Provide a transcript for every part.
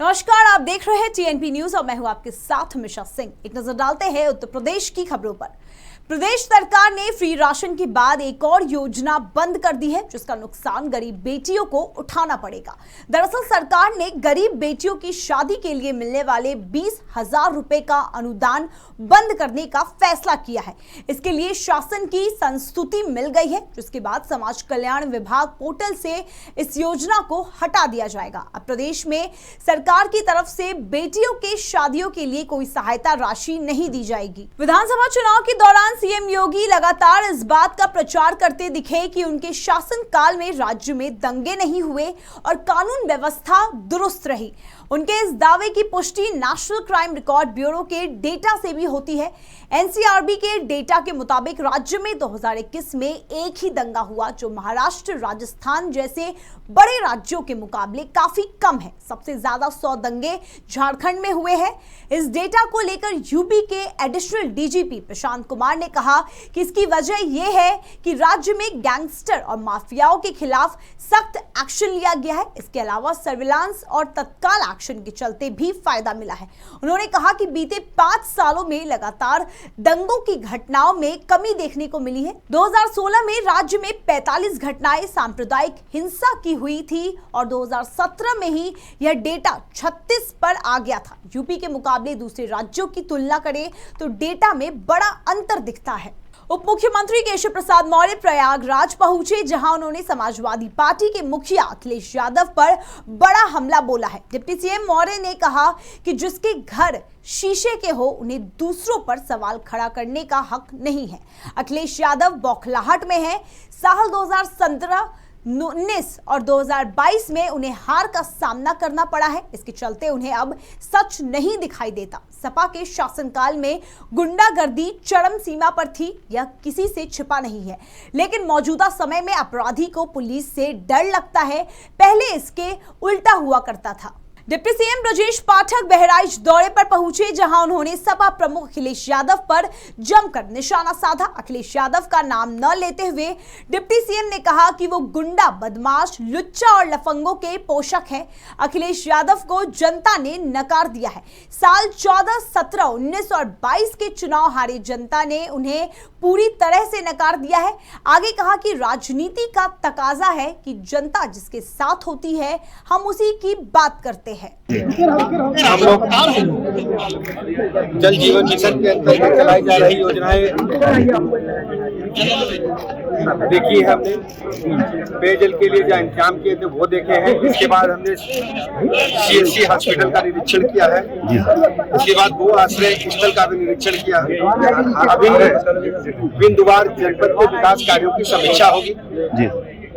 नमस्कार, आप देख रहे हैं टीएनपी न्यूज और मैं हूं आपके साथ हमेशा सिंह। एक नजर डालते हैं उत्तर प्रदेश की खबरों पर। प्रदेश सरकार ने फ्री राशन के बाद एक और योजना बंद कर दी है, जिसका नुकसान गरीब बेटियों को उठाना पड़ेगा। दरअसल सरकार ने गरीब बेटियों की शादी के लिए मिलने वाले 20,000 रुपए का अनुदान बंद करने का फैसला किया है। इसके लिए शासन की संस्तुति मिल गई है, जिसके बाद समाज कल्याण विभाग पोर्टल से इस योजना को हटा दिया जाएगा। अब प्रदेश में सरकार की तरफ से बेटियों के शादियों के लिए कोई सहायता राशि नहीं दी जाएगी। विधानसभा चुनाव के दौरान सीएम योगी लगातार इस बात का प्रचार करते दिखे कि उनके शासन काल में राज्य में दंगे नहीं हुए और कानून व्यवस्था दुरुस्त रही। उनके इस दावे की पुष्टि नेशनल क्राइम रिकॉर्ड ब्यूरो के डेटा से भी होती है। एनसीआरबी के डेटा के मुताबिक राज्य में 2021 में एक ही दंगा हुआ, जो महाराष्ट्र, राजस्थान जैसे बड़े राज्यों के मुकाबले काफी कम है। सबसे ज्यादा 100 दंगे झारखंड में हुए हैं। इस डेटा को लेकर यूपी के एडिशनल डीजीपी प्रशांत कुमार ने कहा कि इसकी वजह यह है कि राज्य में गैंगस्टर और माफियाओं के खिलाफ सख्त एक्शन लिया गया है। इसके अलावा सर्विलांस और तत्काल एक्शन के चलते भी फायदा मिला है। उन्होंने कहा कि बीते 5 सालों में लगातार दंगों की घटनाओं में कमी देखने को मिली है। 2016 में राज्य में 45 घटनाएं सांप्रदायिक हिंसा की हुई थी और 2017 में ही यह डेटा 36 पर आ गया था। यूपी के मुकाबले दूसरे राज्यों की तुलना करें तो डेटा में बड़ा अंतर दिखता है। उप मुख्यमंत्री केशव प्रसाद मौर्य प्रयागराज पहुंचे, जहां उन्होंने समाजवादी पार्टी के मुखिया अखिलेश यादव पर बड़ा हमला बोला है। डिप्टी सीएम मौर्य ने कहा कि जिसके घर शीशे के हो, उन्हें दूसरों पर सवाल खड़ा करने का हक नहीं है। अखिलेश यादव बौखलाहट में है। साल 2017, 19 और 2022 में उन्हें हार का सामना करना पड़ा है। इसके चलते उन्हें अब सच नहीं दिखाई देता। सपा के शासनकाल में गुंडागर्दी चरम सीमा पर थी, यह किसी से छिपा नहीं है। लेकिन मौजूदा समय में अपराधी को पुलिस से डर लगता है, पहले इसके उल्टा हुआ करता था। डिप्टी सीएम ब्रजेश पाठक बहराइच दौरे पर पहुंचे, जहां उन्होंने सपा प्रमुख अखिलेश यादव पर जमकर निशाना साधा। अखिलेश यादव का नाम न लेते हुए डिप्टी सीएम ने कहा कि वो गुंडा, बदमाश, लुच्चा और लफंगों के पोषक हैं। अखिलेश यादव को जनता ने नकार दिया है। साल 14, 17, 19 और 22 के चुनाव हारे जनता ने उन्हें पूरी तरह से नकार दिया है। आगे कहा कि राजनीति का तकाजा है कि जनता जिसके साथ होती है, हम उसी की बात करते हैं। हम लोग जल जीवन मिशन के अंतर्गत चलाई जा रही योजनाएं देखी है। हमने पेयजल के लिए जो इंतजाम किए थे वो देखे हैं। इसके बाद हमने सीएचसी हॉस्पिटल का निरीक्षण किया है। इसके बाद वो आश्रय स्थल का भी निरीक्षण किया है। अभी बिंदुवार जनपद के विकास कार्यों की समीक्षा होगी।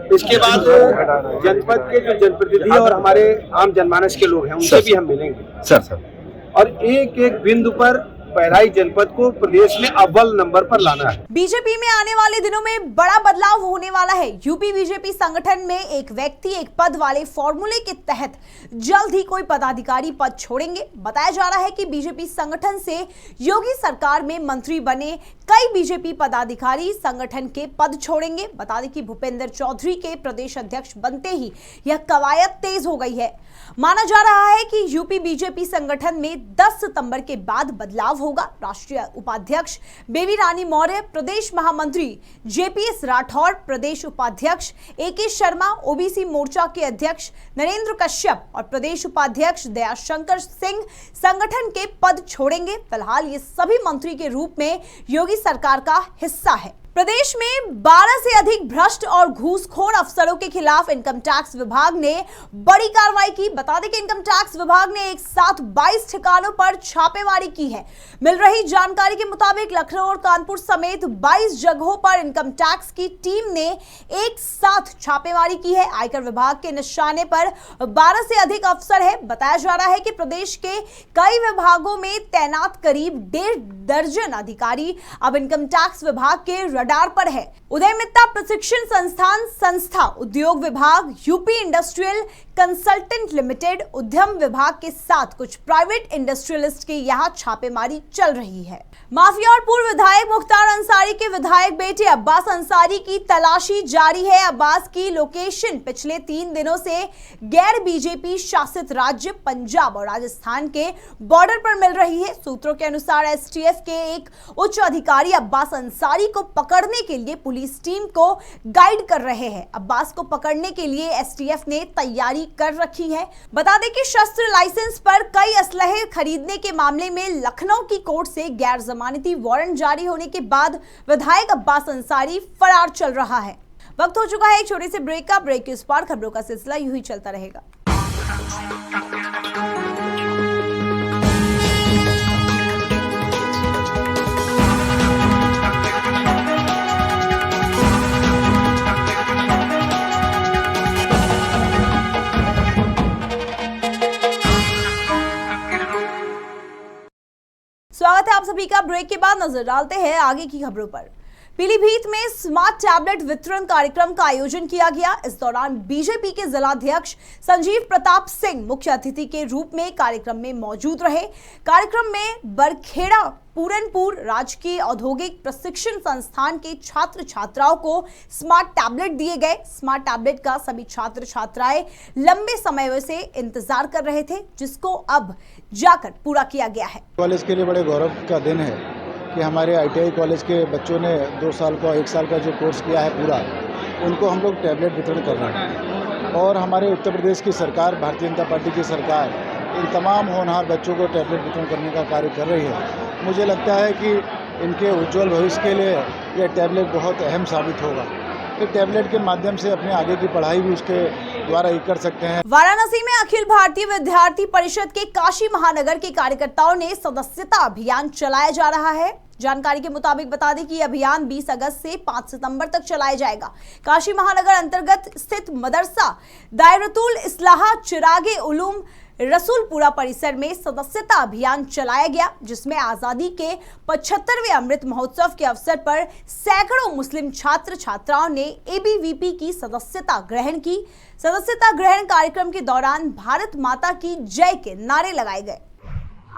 इसके बाद जनपद के जो जनप्रतिनिधि और हमारे आम जनमानस के लोग हैं, उनसे भी हम मिलेंगे सर। और एक एक बिंदु पर बहराइच जनपद को प्रदेश में अव्वल नंबर पर लाना है। बीजेपी में आने वाले दिनों में बड़ा बदलाव होने वाला है। यूपी बीजेपी संगठन में एक व्यक्ति एक पद वाले फॉर्मूले के तहत जल्द ही कोई पदाधिकारी पद छोड़ेंगे। बताया जा रहा है कि बीजेपी संगठन से योगी सरकार में मंत्री बने कई बीजेपी पदाधिकारी संगठन के पद छोड़ेंगे। बता दें कि भूपेंद्र चौधरी के प्रदेश अध्यक्ष बनते ही यह कवायद तेज हो गई है। माना जा रहा है कि यूपी बीजेपी संगठन में 10 सितंबर के बाद बदलाव होगा। राष्ट्रीय उपाध्यक्ष बेबी रानी मौर्य, प्रदेश महामंत्री जेपीएस राठौर, प्रदेश उपाध्यक्ष एके शर्मा, ओबीसी मोर्चा के अध्यक्ष नरेंद्र कश्यप और प्रदेश उपाध्यक्ष दयाशंकर सिंह संगठन के पद छोड़ेंगे। फिलहाल ये सभी मंत्री के रूप में योगी सरकार का हिस्सा है। प्रदेश में 12 से अधिक भ्रष्ट और घूसखोर अफसरों के खिलाफ इनकम टैक्स विभाग ने बड़ी कार्रवाई की। बता दें कि इनकम टैक्स विभाग ने एक साथ 22 ठिकानों पर छापेमारी की है। मिल रही जानकारी के मुताबिक लखनऊ और कानपुर समेत 22 जगहों पर इनकम टैक्स की टीम ने एक साथ छापेमारी की है। आयकर विभाग के निशाने पर 12 से अधिक अफसर है। बताया जा रहा है कि प्रदेश के कई विभागों में तैनात करीब 1.5 दर्जन अधिकारी अब इनकम टैक्स विभाग के रडार पर है। उदयमिता प्रशिक्षण संस्थान संस्था, उद्योग विभाग, यूपी इंडस्ट्रियल कंसल्टेंट लिमिटेड, उद्यम विभाग के साथ कुछ प्राइवेट इंडस्ट्रियलिस्ट के यहाँ छापेमारी चल रही है। माफिया और पूर्व विधायक मुख्तार अंसारी के विधायक बेटे अब्बास अंसारी की तलाशी जारी है। अब्बास की लोकेशन पिछले 3 दिनों से गैर बीजेपी शासित राज्य पंजाब और राजस्थान के बॉर्डर पर मिल रही है। सूत्रों के अनुसार एसटीएफ के एक उच्च अधिकारी अब्बास अंसारी को पकड़ने के लिए पुलिस टीम को गाइड कर रहे हैं। अब्बास को पकड़ने के लिए एसटीएफ ने तैयारी कर रखी है। बता दें कि शस्त्र लाइसेंस पर कई असलहे खरीदने के मामले में लखनऊ की कोर्ट से गैर जमानती वारंट जारी होने के बाद विधायक अब्बास अंसारी फरार चल रहा है। वक्त हो चुका है एक छोटे से ब्रेक का। ब्रेक के उस पार खबरों का सिलसिला यूं ही चलता रहेगा। स्वागत है आप सभी का। ब्रेक के बाद नजर डालते हैं आगे की खबरों पर। पीलीभीत में स्मार्ट टैबलेट वितरण कार्यक्रम का आयोजन किया गया। इस दौरान बीजेपी के जिलाध्यक्ष संजीव प्रताप सिंह मुख्य अतिथि के रूप में कार्यक्रम में मौजूद रहे। कार्यक्रम में बरखेड़ा पूरनपुर राजकीय औद्योगिक प्रशिक्षण संस्थान के छात्र छात्राओं को स्मार्ट टैबलेट दिए गए। स्मार्ट टैबलेट का सभी छात्र छात्राएं लंबे समय से इंतजार कर रहे थे, जिसको अब जाकर पूरा किया गया है। कॉलेज के लिए बड़े गौरव का दिन है कि हमारे आईटीआई कॉलेज के बच्चों ने 2 साल का 1 साल का जो कोर्स किया है पूरा, उनको हम लोग टैबलेट वितरण कर रहे हैं। और हमारे उत्तर प्रदेश की सरकार, भारतीय जनता पार्टी की सरकार, इन तमाम होनहार बच्चों को टैबलेट वितरण करने का कार्य कर रही है। मुझे लगता है कि इनके उज्जवल भविष्य के लिए यह टैबलेट बहुत अहम साबित होगा। इस टैबलेट के माध्यम से अपने आगे की पढ़ाई भी उसके द्वारा ही कर सकते हैं। वाराणसी में अखिल भारतीय विद्यार्थी परिषद के काशी महानगर के कार्यकर्ताओं ने सदस्यता अभियान चलाया जा रहा है। जानकारी के मुताबिक बता दें कि यह अभियान 20 अगस्त से 5 सितंबर तक चलाया जाएगा। काशी महानगर अंतर्गत स्थित मदरसा दायरतुल इस्लाह चिरागे उलूम रसूलपुरा परिसर में सदस्यता अभियान चलाया गया, जिसमें आजादी के 75वें अमृत महोत्सव के अवसर पर सैकड़ों मुस्लिम छात्र छात्राओं ने एबीवीपी की सदस्यता ग्रहण की। सदस्यता ग्रहण कार्यक्रम के दौरान भारत माता की जय के नारे लगाए गए।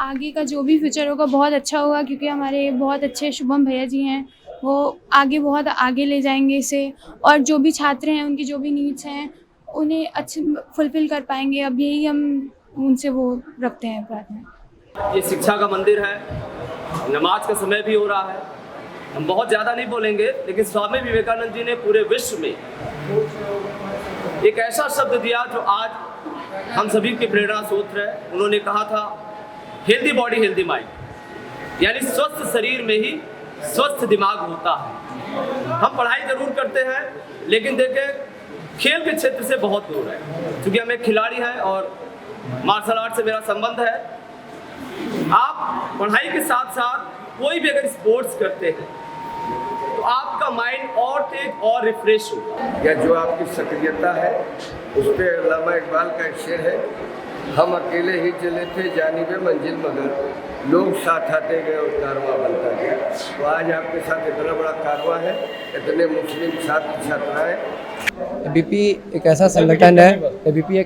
आगे का जो भी फ्यूचर होगा बहुत अच्छा होगा, क्योंकि हमारे बहुत अच्छे शुभम भैया जी हैं, वो आगे बहुत आगे ले जाएंगे इसे, और जो भी छात्र हैं उनकी जो भी नीड्स हैं उन्हें अच्छे फुलफिल कर पाएंगे। अब यही हम उनसे वो रखते हैं प्रार्थना। ये शिक्षा का मंदिर है, नमाज का समय भी हो रहा है। हम बहुत ज़्यादा नहीं बोलेंगे, लेकिन स्वामी विवेकानंद जी ने पूरे विश्व में एक ऐसा शब्द दिया जो आज हम सभी के प्रेरणा स्रोत है। उन्होंने कहा था हेल्दी बॉडी हेल्दी माइंड, यानी स्वस्थ शरीर में ही स्वस्थ दिमाग होता है। हम पढ़ाई जरूर करते हैं, लेकिन देखें खेल के क्षेत्र से बहुत दूर है। क्योंकि हम एक खिलाड़ी हैं और मार्शल आर्ट से मेरा संबंध है। आप पढ़ाई के साथ साथ कोई भी अगर स्पोर्ट्स करते हैं तो आपका माइंड और तेज और रिफ्रेश होगा। या जो आपकी सक्रियता है उस पर अल्लामा इकबाल का एक शेर है, हम अकेले ही चले थे जानिबे मंजिल मगर लोग साथ आते गए और कारवां बनता गया। तो आज आपके साथ इतना बड़ा कारवां है, इतने मुस्लिम छात्र छात्राएं। एबीपी एक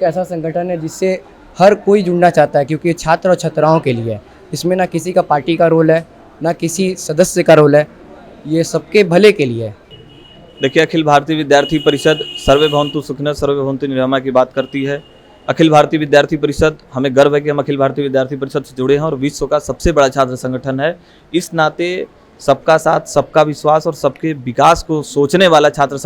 ऐसा संगठन है जिससे हर कोई जुड़ना चाहता है, क्योंकि छात्र और छात्राओं के लिए इसमें ना किसी का पार्टी का रोल है, ना किसी सदस्य का रोल है, ये सबके भले के लिए है। देखिए, अखिल भारतीय विद्यार्थी परिषद सर्वे भवन्तु सुखिनः सर्वे भवन्तु निरामया की बात करती है। अखिल भारतीय विद्यार्थी परिषद, हमें गर्व है कि हम अखिल भारतीय विद्यार्थी परिषद से जुड़े हैं और विश्व का सबसे बड़ा छात्र संगठन है। इस नाते सबका साथ, सबका विश्वास और सबके विकास को सोचने वाला छात्र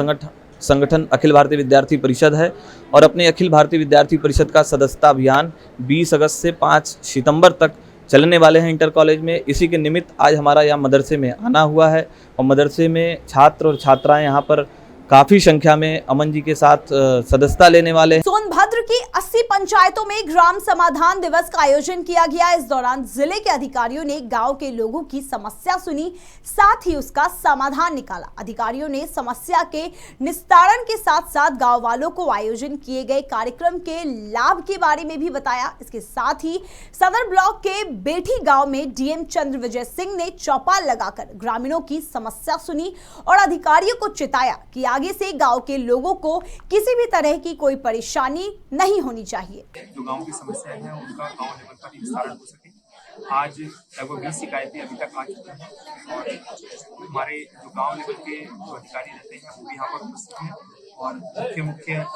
संगठन अखिल भारतीय विद्यार्थी परिषद है। और अपने अखिल भारतीय विद्यार्थी परिषद का सदस्यता अभियान 20 अगस्त से 5 सितंबर तक चलने वाले हैं इंटर कॉलेज में। इसी के निमित्त आज हमारा यहाँ मदरसे में आना हुआ है और मदरसे में छात्र और छात्राएं यहाँ पर काफ़ी संख्या में अमन जी के साथ सदस्यता लेने वाले हैं। सोनभद्र की 80 पंचायतों में ग्राम समाधान दिवस का आयोजन किया गया। इस दौरान जिले के अधिकारियों ने गांव के लोगों की समस्या सुनी, साथ ही उसका समाधान निकाला। अधिकारियों ने समस्या के निस्तारण के साथ साथ गांव वालों को आयोजन किए गए कार्यक्रम के लाभ के बारे में भी बताया। इसके साथ ही सदर ब्लॉक के बेठी गांव में डीएम चंद्र विजय सिंह ने चौपाल लगाकर ग्रामीणों की समस्या सुनी और अधिकारियों को चिताया कि आगे से गांव के लोगों को किसी भी तरह की कोई परेशानी नहीं होनी चाहिए। जो गांव की समस्याएं हैं उनका गांव लेवल पर निस्तारण हो सके। आज लगभग 20 शिकायतें अभी तक आ चुकी हैं और हमारे जो गांव लेवल के जो अधिकारी रहते हैं वो भी यहाँ पर उपस्थित हैं और मुख्य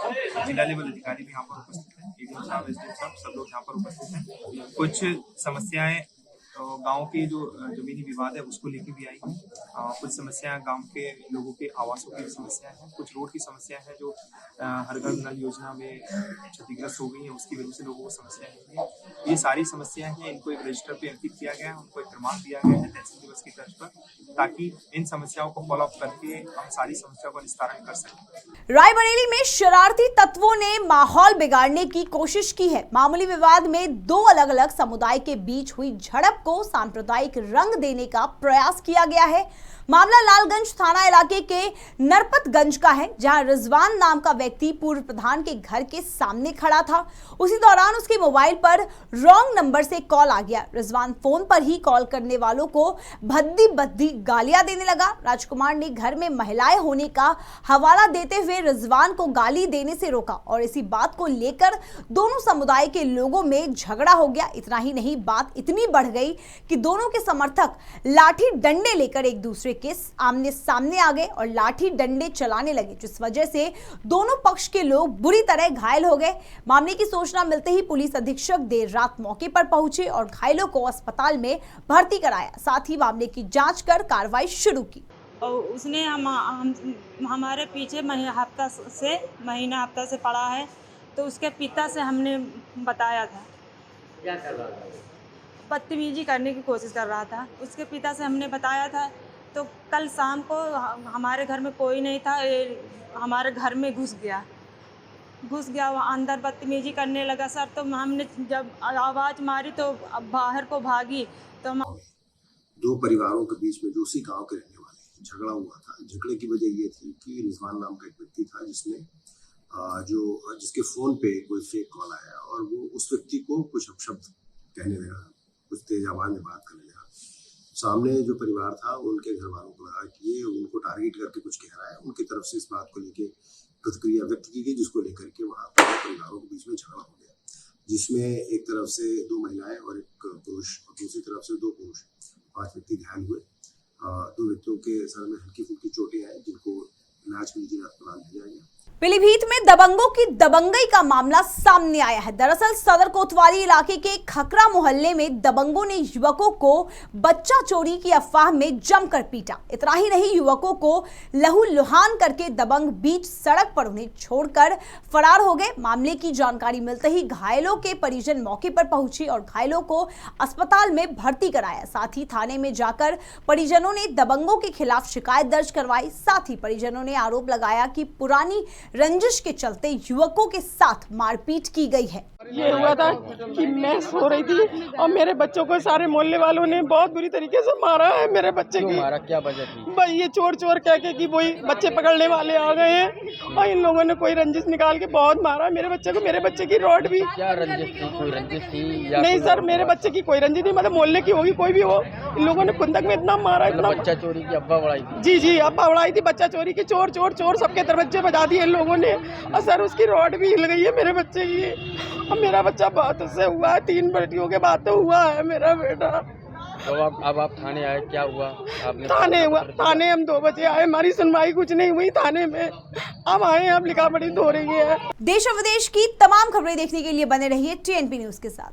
जिला लेवल अधिकारी भी यहाँ पर उपस्थित हैं। एडीएम साहब, एसडीएम साहब, सब लोग यहाँ पर उपस्थित हैं। कुछ समस्याएं गांव के जो जमीनी विवाद है उसको लेके भी आई हैं। कुछ समस्याएं गांव के लोगों के आवासों की समस्याएं हैं, कुछ रोड की समस्याएं हैं जो हर घर नल योजना में क्षतिग्रस्त हो गई है, उसकी वजह से लोगों को समस्याएं हैं। ये सारी समस्याएं हैं, इनको एक रजिस्टर पे अंकित किया गया है, उनको एक क्रमांक दिया गया है तहसील दिवस की तर्ज पर, ताकि इन समस्याओं को फॉलो अप करके हम सारी समस्याओं का निस्तारण कर सकें। रायबरेली में शरारती तत्वों ने माहौल बिगाड़ने की कोशिश की है। मामूली विवाद में दो अलग अलग समुदाय के बीच हुई झड़प को सांप्रदायिक रंग देने का प्रयास किया गया है। मामला लालगंज थाना इलाके के नरपतगंज का है, जहां रिजवान नाम का व्यक्ति पूर्व प्रधान के घर के सामने खड़ा था। उसी दौरान उसके मोबाइल पर रॉन्ग नंबर से कॉल आ गया। रिजवान फोन पर ही कॉल करने वालों को भद्दी भद्दी गालियां देने लगा। राजकुमार ने घर में महिलाएं होने का हवाला देते हुए रिजवान को गाली देने से रोका और इसी बात को लेकर दोनों समुदाय के लोगों में झगड़ा हो गया। इतना ही नहीं, बात इतनी बढ़ गई कि दोनों के समर्थक लाठी डंडे लेकर एक दूसरे के आमने सामने आ गए और लाठी डंडे चलाने लगे, जिस वजह से दोनों पक्ष के लोग बुरी तरह घायल हो गए। मामले की सूचना मिलते ही पुलिस अधीक्षक देर रात मौके पर पहुंचे और घायलों को अस्पताल में भर्ती कराया। साथ ही मामले की जांच कर कार्रवाई शुरू की। और उसने हमारे पीछे महीना हफ्ता से पड़ा है, तो उसके पिता से हमने बताया था। क्या कर रहा था? बदतमीजी करने की कोशिश कर रहा था। उसके पिता से हमने बताया था, तो कल शाम को हमारे घर में कोई नहीं था, हमारे घर में घुस गया वो अंदर बदतमीजी करने लगा सर। तो हमने जब आवाज़ मारी तो बाहर को भागी तो दो परिवारों के बीच में जो उसी गांव के रहने वाले झगड़ा हुआ था। झगड़े की वजह ये थी कि रिजवान नाम का एक व्यक्ति था जिसने जिसके फ़ोन पे कोई फेक कॉल आया और वो उस व्यक्ति को कुछ अपशब्द कहने लगा, कुछ तेज आवाज़ में बात करने लगा। सामने जो परिवार था उनके घर वालों को लगा कि ये उनको टारगेट करके कुछ कह रहा है। उनकी तरफ से इस बात को लेके प्रतिक्रिया व्यक्त की गई, जिसको लेकर के वहाँ पर परिवारों के बीच में झगड़ा हो गया, जिसमें एक तरफ से दो महिलाएं और एक पुरुष और दूसरी तरफ से दो पुरुष, 5 व्यक्ति घायल हुए। 2 व्यक्तियों के सर में हल्की फुल्की चोटें आई, जिनको इलाज के लिए जिला अस्पताल भेजा गया। पीलीभीत में दबंगों की दबंगई का मामला सामने आया है। दरअसल सदर कोतवाली इलाके के खकरा मोहल्ले में दबंगों ने युवकों को बच्चा चोरी की अफवाह में जमकर पीटा। इतना ही नहीं, युवकों को लहूलुहान करके दबंग बीच सड़क पर उन्हें छोड़कर फरार हो गए। मामले की जानकारी मिलते ही घायलों के परिजन मौके पर पहुंचे और घायलों को अस्पताल में भर्ती कराया। साथ ही थाने में जाकर परिजनों ने दबंगों के खिलाफ शिकायत दर्ज करवाई। साथ ही परिजनों ने आरोप लगाया कि पुरानी रंजिश के चलते युवकों के साथ मारपीट की गई है। ये हुआ था कि मैं सो रही थी और मेरे बच्चों को सारे मोहल्ले वालों ने बहुत बुरी तरीके से मारा है। मेरे बच्चे की मारा, क्या वजह थी? भाई ये चोर चोर कह के कि वही बच्चे पकड़ने वाले आ गए हैं और इन लोगों ने कोई रंजिश निकाल के बहुत मारा मेरे बच्चे को। मेरे बच्चे की रॉड भी। क्या रंजिश थी? कोई रंजिश थी या नहीं सर, मेरे बच्चे की कोई रंजिश नहीं, मतलब मोहल्ले की होगी, कोई भी हो। इन लोगों ने कुंदक में इतना मारा, इतना। बच्चा चोरी की अब्बा उड़ाई थी? जी अब्बा उड़ाई थी, बच्चा चोरी की। चोर चोर चोर सबके दरवाजे बजा दिए इन लोगों ने और सर उसकी रॉड भी हिल गई है मेरे बच्चे की। और मेरा बच्चा बहुत उससे हुआ है, 3 बेटियों के बाद तो हुआ है मेरा बेटा। तो अब आप थाने आए, क्या हुआ? आपने थाने हम 2 बजे आए, हमारी सुनवाई कुछ नहीं हुई थाने में। अब आए, अब लिखा पढ़ी हो रही है। देश और विदेश की तमाम खबरें देखने के लिए बने रहिए TNP न्यूज के साथ।